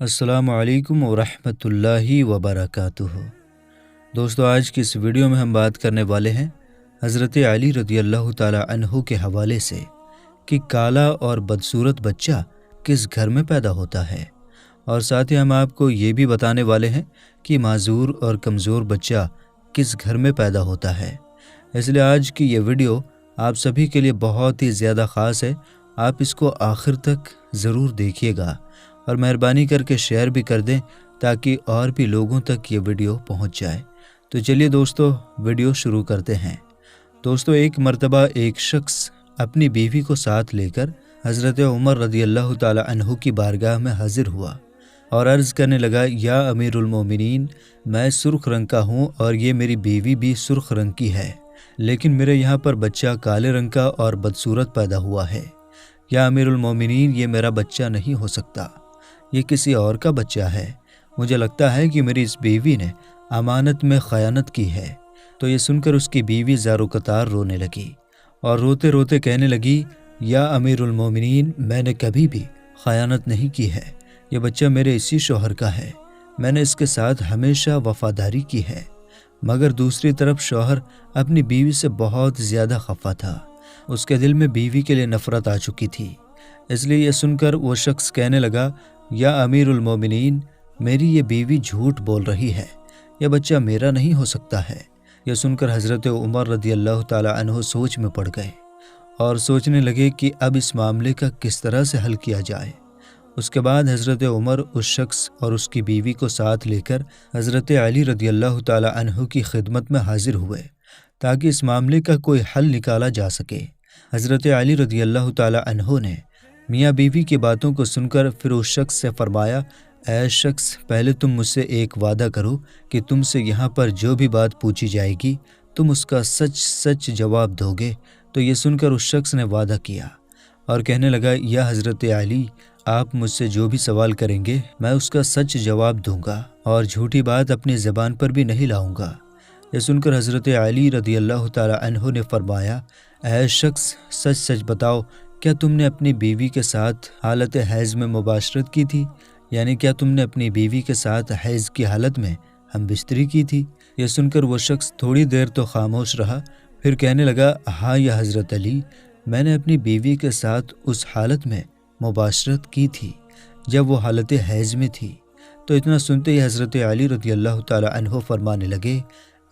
السلام علیکم ورحمۃ اللہ وبرکاتہ۔ دوستو، آج کی اس ویڈیو میں ہم بات کرنے والے ہیں حضرت علی رضی اللہ تعالی عنہ کے حوالے سے کہ کالا اور بدصورت بچہ کس گھر میں پیدا ہوتا ہے، اور ساتھ ہی ہم آپ کو یہ بھی بتانے والے ہیں کہ معذور اور کمزور بچہ کس گھر میں پیدا ہوتا ہے۔ اس لیے آج کی یہ ویڈیو آپ سبھی کے لیے بہت ہی زیادہ خاص ہے، آپ اس کو آخر تک ضرور دیکھیے گا اور مہربانی کر کے شیئر بھی کر دیں تاکہ اور بھی لوگوں تک یہ ویڈیو پہنچ جائے۔ تو چلیے دوستو، ویڈیو شروع کرتے ہیں۔ دوستو، ایک مرتبہ ایک شخص اپنی بیوی کو ساتھ لے کر حضرت عمر رضی اللہ تعالی عنہ کی بارگاہ میں حاضر ہوا اور عرض کرنے لگا، یا امیر المومنین، میں سرخ رنگ کا ہوں اور یہ میری بیوی بھی سرخ رنگ کی ہے، لیکن میرے یہاں پر بچہ کالے رنگ کا اور بدصورت پیدا ہوا ہے۔ یا امیر المومنین، یہ میرا بچہ نہیں ہو سکتا، یہ کسی اور کا بچہ ہے۔ مجھے لگتا ہے کہ میری اس بیوی نے امانت میں خیانت کی ہے۔ تو یہ سن کر اس کی بیوی زارو قطار رونے لگی اور روتے روتے کہنے لگی، یا امیر المومنین، میں نے کبھی بھی خیانت نہیں کی ہے، یہ بچہ میرے اسی شوہر کا ہے، میں نے اس کے ساتھ ہمیشہ وفاداری کی ہے۔ مگر دوسری طرف شوہر اپنی بیوی سے بہت زیادہ خفا تھا، اس کے دل میں بیوی کے لیے نفرت آ چکی تھی۔ اس لیے یہ سن کر وہ شخص کہنے لگا، یا امیر المومنین، میری یہ بیوی جھوٹ بول رہی ہے، یہ بچہ میرا نہیں ہو سکتا ہے۔ یہ سن کر حضرت عمر رضی اللہ تعالی عنہ سوچ میں پڑ گئے اور سوچنے لگے کہ اب اس معاملے کا کس طرح سے حل کیا جائے۔ اس کے بعد حضرت عمر اس شخص اور اس کی بیوی کو ساتھ لے کر حضرت علی رضی اللہ تعالی عنہ کی خدمت میں حاضر ہوئے تاکہ اس معاملے کا کوئی حل نکالا جا سکے۔ حضرت علی رضی اللہ تعالی عنہ نے میاں بیوی کی باتوں کو سن کر پھر اس شخص سے فرمایا، اے شخص، پہلے تم مجھ سے ایک وعدہ کرو کہ تم سے یہاں پر جو بھی بات پوچھی جائے گی تم اس کا سچ سچ جواب دو گے۔ تو یہ سن کر اس شخص نے وعدہ کیا اور کہنے لگا، یا حضرت علی، آپ مجھ سے جو بھی سوال کریں گے میں اس کا سچ جواب دوں گا اور جھوٹی بات اپنی زبان پر بھی نہیں لاؤں گا۔ یہ سن کر حضرت علی رضی اللہ تعالی عنہ نے فرمایا، اے شخص، سچ سچ بتاؤ، کیا تم نے اپنی بیوی کے ساتھ حالت حیض میں مباشرت کی تھی؟ یعنی کیا تم نے اپنی بیوی کے ساتھ حیض کی حالت میں ہم بستری کی تھی؟ یہ سن کر وہ شخص تھوڑی دیر تو خاموش رہا، پھر کہنے لگا، ہاں یا حضرت علی، میں نے اپنی بیوی کے ساتھ اس حالت میں مباشرت کی تھی جب وہ حالت حیض میں تھی۔ تو اتنا سنتے ہی حضرت علی رضی اللہ تعالی عنہ فرمانے لگے،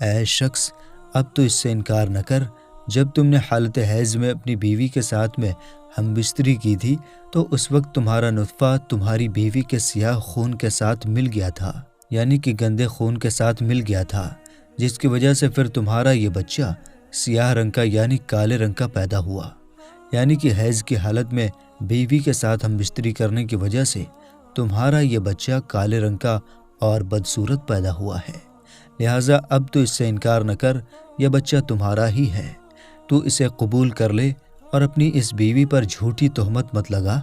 اے شخص، اب تو اس سے انکار نہ کر، جب تم نے حالت حیض میں اپنی بیوی کے ساتھ میں ہم بستری کی تھی تو اس وقت تمہارا نطفہ تمہاری بیوی کے سیاہ خون کے ساتھ مل گیا تھا، یعنی کہ گندے خون کے ساتھ مل گیا تھا، جس کی وجہ سے پھر تمہارا یہ بچہ سیاہ رنگ کا یعنی کالے رنگ کا پیدا ہوا۔ یعنی کہ حیض کی حالت میں بیوی کے ساتھ ہم بستری کرنے کی وجہ سے تمہارا یہ بچہ کالے رنگ کا اور بدصورت پیدا ہوا ہے، لہٰذا اب تو اس سے انکار نہ کر، یہ بچہ تمہارا ہی ہے، تو اسے قبول کر لے اور اپنی اس بیوی پر جھوٹی تہمت مت لگا۔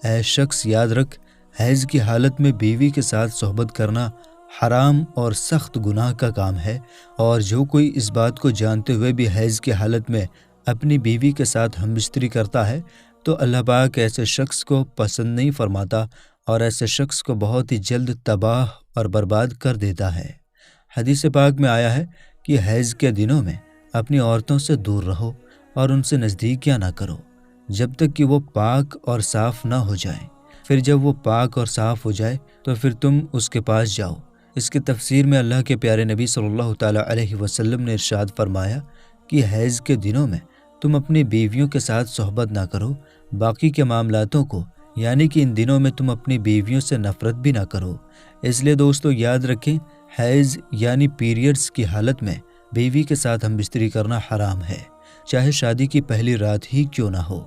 اے شخص، یاد رکھ، حیض کی حالت میں بیوی کے ساتھ صحبت کرنا حرام اور سخت گناہ کا کام ہے، اور جو کوئی اس بات کو جانتے ہوئے بھی حیض کی حالت میں اپنی بیوی کے ساتھ ہم بستری کرتا ہے تو اللہ پاک ایسے شخص کو پسند نہیں فرماتا اور ایسے شخص کو بہت ہی جلد تباہ اور برباد کر دیتا ہے۔ حدیث پاک میں آیا ہے کہ حیض کے دنوں میں اپنی عورتوں سے دور رہو اور ان سے نزدیکیاں نہ کرو جب تک کہ وہ پاک اور صاف نہ ہو جائیں، پھر جب وہ پاک اور صاف ہو جائے تو پھر تم اس کے پاس جاؤ۔ اس کی تفسیر میں اللہ کے پیارے نبی صلی اللہ تعالی علیہ وسلم نے ارشاد فرمایا کہ حیض کے دنوں میں تم اپنی بیویوں کے ساتھ صحبت نہ کرو، باقی کے معاملاتوں کو یعنی کہ ان دنوں میں تم اپنی بیویوں سے نفرت بھی نہ کرو۔ اس لیے دوستو یاد رکھیں، حیض یعنی پیریڈز کی حالت میں بیوی کے ساتھ ہم بستری کرنا حرام ہے، چاہے شادی کی پہلی رات ہی کیوں نہ ہو۔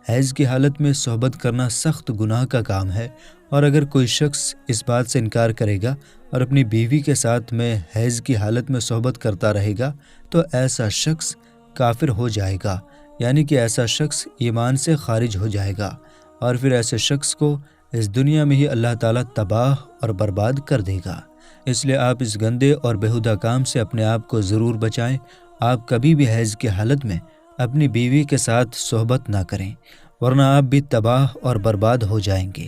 حیض کی حالت میں صحبت کرنا سخت گناہ کا کام ہے، اور اگر کوئی شخص اس بات سے انکار کرے گا اور اپنی بیوی کے ساتھ میں حیض کی حالت میں صحبت کرتا رہے گا تو ایسا شخص کافر ہو جائے گا، یعنی کہ ایسا شخص ایمان سے خارج ہو جائے گا، اور پھر ایسے شخص کو اس دنیا میں ہی اللہ تعالیٰ تباہ اور برباد کر دے گا۔ اس لیے آپ اس گندے اور بیہودہ کام سے اپنے آپ کو ضرور بچائیں۔ آپ کبھی بھی حیض کی حالت میں اپنی بیوی کے ساتھ صحبت نہ کریں، ورنہ آپ بھی تباہ اور برباد ہو جائیں گے۔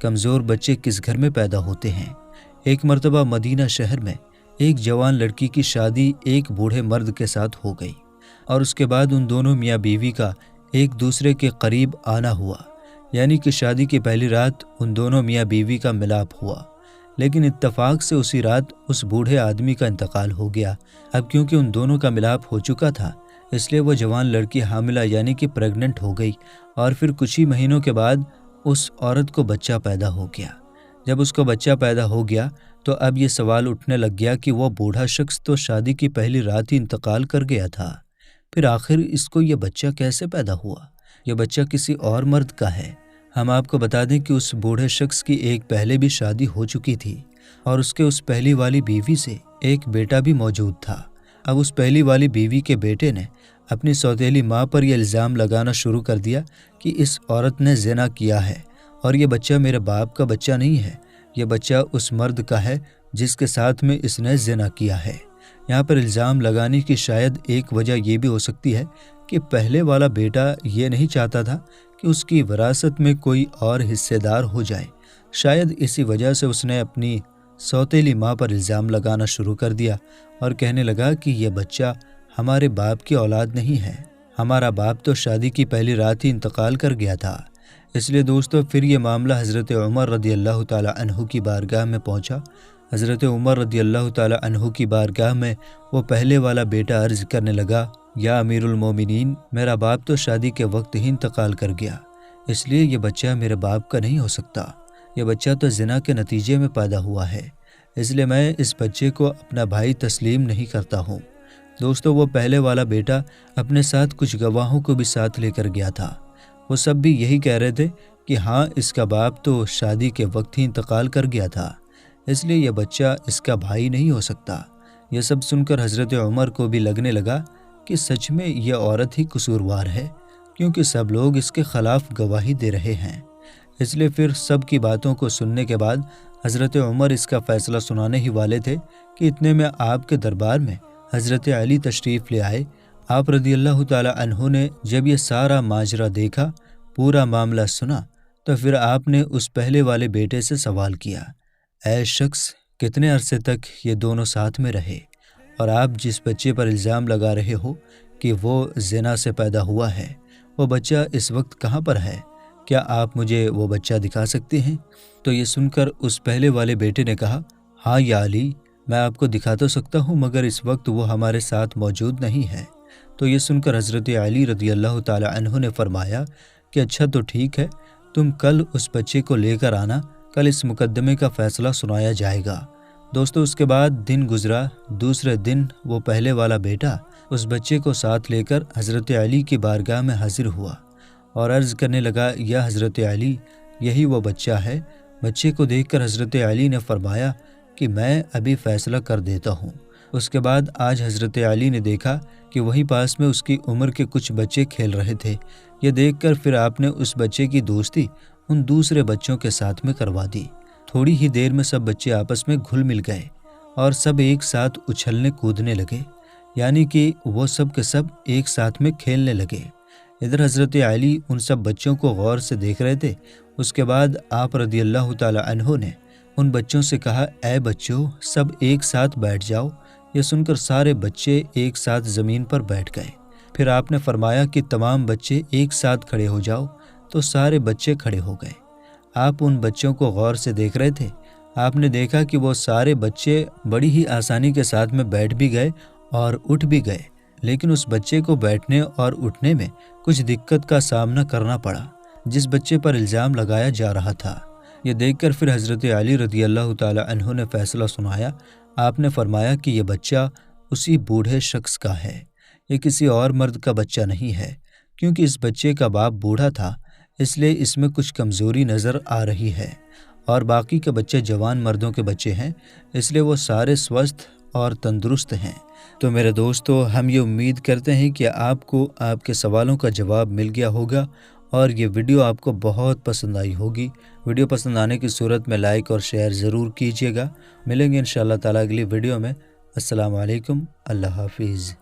کمزور بچے کس گھر میں پیدا ہوتے ہیں۔ ایک مرتبہ مدینہ شہر میں ایک جوان لڑکی کی شادی ایک بوڑھے مرد کے ساتھ ہو گئی اور اس کے بعد ان دونوں میاں بیوی کا ایک دوسرے کے قریب آنا ہوا، یعنی کہ شادی کی پہلی رات ان دونوں میاں بیوی کا ملاپ ہوا، لیکن اتفاق سے اسی رات اس بوڑھے آدمی کا انتقال ہو گیا۔ اب کیونکہ ان دونوں کا ملاپ ہو چکا تھا اس لیے وہ جوان لڑکی حاملہ یعنی کہ پریگننٹ ہو گئی اور پھر کچھ ہی مہینوں کے بعد اس عورت کو بچہ پیدا ہو گیا۔ جب اس کو بچہ پیدا ہو گیا تو اب یہ سوال اٹھنے لگ گیا کہ وہ بوڑھا شخص تو شادی کی پہلی رات ہی انتقال کر گیا تھا، پھر آخر اس کو یہ بچہ کیسے پیدا ہوا؟ یہ بچہ کسی اور مرد کا ہے۔ ہم آپ کو بتا دیں کہ اس بوڑھے شخص کی ایک پہلے بھی شادی ہو چکی تھی اور اس کے اس پہلی والی بیوی سے ایک بیٹا بھی موجود تھا۔ اب اس پہلی والی بیوی کے بیٹے نے اپنی سوتیلی ماں پر یہ الزام لگانا شروع کر دیا کہ اس عورت نے زنا کیا ہے اور یہ بچہ میرے باپ کا بچہ نہیں ہے، یہ بچہ اس مرد کا ہے جس کے ساتھ میں اس نے زنا کیا ہے۔ یہاں پر الزام لگانے کی شاید ایک وجہ یہ بھی ہو سکتی ہے کہ پہلے والا بیٹا یہ نہیں چاہتا تھا کہ اس کی وراثت میں کوئی اور حصے دار ہو جائے، شاید اسی وجہ سے اس نے اپنی سوتیلی ماں پر الزام لگانا شروع کر دیا اور کہنے لگا کہ یہ بچہ ہمارے باپ کی اولاد نہیں ہے، ہمارا باپ تو شادی کی پہلی رات ہی انتقال کر گیا تھا۔ اس لیے دوستو پھر یہ معاملہ حضرت عمر رضی اللہ تعالی عنہ کی بارگاہ میں پہنچا۔ حضرت عمر رضی اللہ تعالی عنہ کی بارگاہ میں وہ پہلے والا بیٹا عرض کرنے لگا، یا امیر المومنین، میرا باپ تو شادی کے وقت ہی انتقال کر گیا، اس لیے یہ بچہ میرے باپ کا نہیں ہو سکتا، یہ بچہ تو زنا کے نتیجے میں پیدا ہوا ہے، اس لیے میں اس بچے کو اپنا بھائی تسلیم نہیں کرتا ہوں۔ دوستو وہ پہلے والا بیٹا اپنے ساتھ کچھ گواہوں کو بھی ساتھ لے کر گیا تھا، وہ سب بھی یہی کہہ رہے تھے کہ ہاں اس کا باپ تو شادی کے وقت ہی انتقال کر گیا تھا، اس لیے یہ بچہ اس کا بھائی نہیں ہو سکتا۔ یہ سب سن کر حضرت عمر کو بھی لگنے لگا کہ سچ میں یہ عورت ہی قصوروار ہے، کیونکہ سب لوگ اس کے خلاف گواہی دے رہے ہیں۔ اس لیے پھر سب کی باتوں کو سننے کے بعد حضرت عمر اس کا فیصلہ سنانے ہی والے تھے کہ اتنے میں آپ کے دربار میں حضرت علی تشریف لے آئے۔ آپ رضی اللہ تعالی عنہ نے جب یہ سارا ماجرا دیکھا، پورا معاملہ سنا، تو پھر آپ نے اس پہلے والے بیٹے سے سوال کیا، اے شخص، کتنے عرصے تک یہ دونوں ساتھ میں رہے؟ اور آپ جس بچے پر الزام لگا رہے ہو کہ وہ زنا سے پیدا ہوا ہے، وہ بچہ اس وقت کہاں پر ہے؟ کیا آپ مجھے وہ بچہ دکھا سکتے ہیں؟ تو یہ سن کر اس پہلے والے بیٹے نے کہا، ہاں یا علی، میں آپ کو دکھا تو سکتا ہوں مگر اس وقت وہ ہمارے ساتھ موجود نہیں ہے۔ تو یہ سن کر حضرت علی رضی اللہ تعالی عنہ نے فرمایا کہ اچھا تو ٹھیک ہے، تم کل اس بچے کو لے کر آنا، کل اس مقدمے کا فیصلہ سنایا جائے گا۔ دوستو اس کے بعد دن گزرا، دوسرے دن وہ پہلے والا بیٹا اس بچے کو ساتھ لے کر حضرت علی کی بارگاہ میں حاضر ہوا اور عرض کرنے لگا، یا حضرت علی، یہی وہ بچہ ہے۔ بچے کو دیکھ کر حضرت علی نے فرمایا کہ میں ابھی فیصلہ کر دیتا ہوں۔ اس کے بعد آج حضرت علی نے دیکھا کہ وہیں پاس میں اس کی عمر کے کچھ بچے کھیل رہے تھے۔ یہ دیکھ کر پھر آپ نے اس بچے کی دوستی ان دوسرے بچوں کے ساتھ میں کروا دی۔ تھوڑی ہی دیر میں سب بچے آپس میں گھل مل گئے اور سب ایک ساتھ اچھلنے کودنے لگے، یعنی کہ وہ سب کے سب ایک ساتھ میں کھیلنے لگے۔ ادھر حضرت علی ان سب بچوں کو غور سے دیکھ رہے تھے۔ اس کے بعد آپ رضی اللہ تعالی عنہ نے ان بچوں سے کہا، اے بچوں، سب ایک ساتھ بیٹھ جاؤ۔ یہ سن کر سارے بچے ایک ساتھ زمین پر بیٹھ گئے۔ پھر آپ نے فرمایا کہ تمام بچے ایک ساتھ کھڑے ہو جاؤ، تو سارے بچے کھڑے ہو گئے۔ آپ ان بچوں کو غور سے دیکھ رہے تھے۔ آپ نے دیکھا کہ وہ سارے بچے بڑی ہی آسانی کے ساتھ میں بیٹھ بھی گئے اور اٹھ بھی گئے، لیکن اس بچے کو بیٹھنے اور اٹھنے میں کچھ دقت کا سامنا کرنا پڑا جس بچے پر الزام لگایا جا رہا تھا۔ یہ دیکھ کر پھر حضرت علی رضی اللہ تعالی عنہ نے فیصلہ سنایا۔ آپ نے فرمایا کہ یہ بچہ اسی بوڑھے شخص کا ہے، یہ کسی اور مرد کا بچہ نہیں ہے، کیونکہ اس بچے کا باپ بوڑھا تھا، اس لیے اس میں کچھ کمزوری نظر آ رہی ہے، اور باقی کے بچے جوان مردوں کے بچے ہیں، اس لیے وہ سارے سوستھ اور تندرست ہیں۔ تو میرے دوستو، ہم یہ امید کرتے ہیں کہ آپ کو آپ کے سوالوں کا جواب مل گیا ہوگا اور یہ ویڈیو آپ کو بہت پسند آئی ہوگی۔ ویڈیو پسند آنے کی صورت میں لائک اور شیئر ضرور کیجیے گا۔ ملیں گے انشاءاللہ تعالی اگلی ویڈیو میں۔ السلام علیکم، اللہ حافظ۔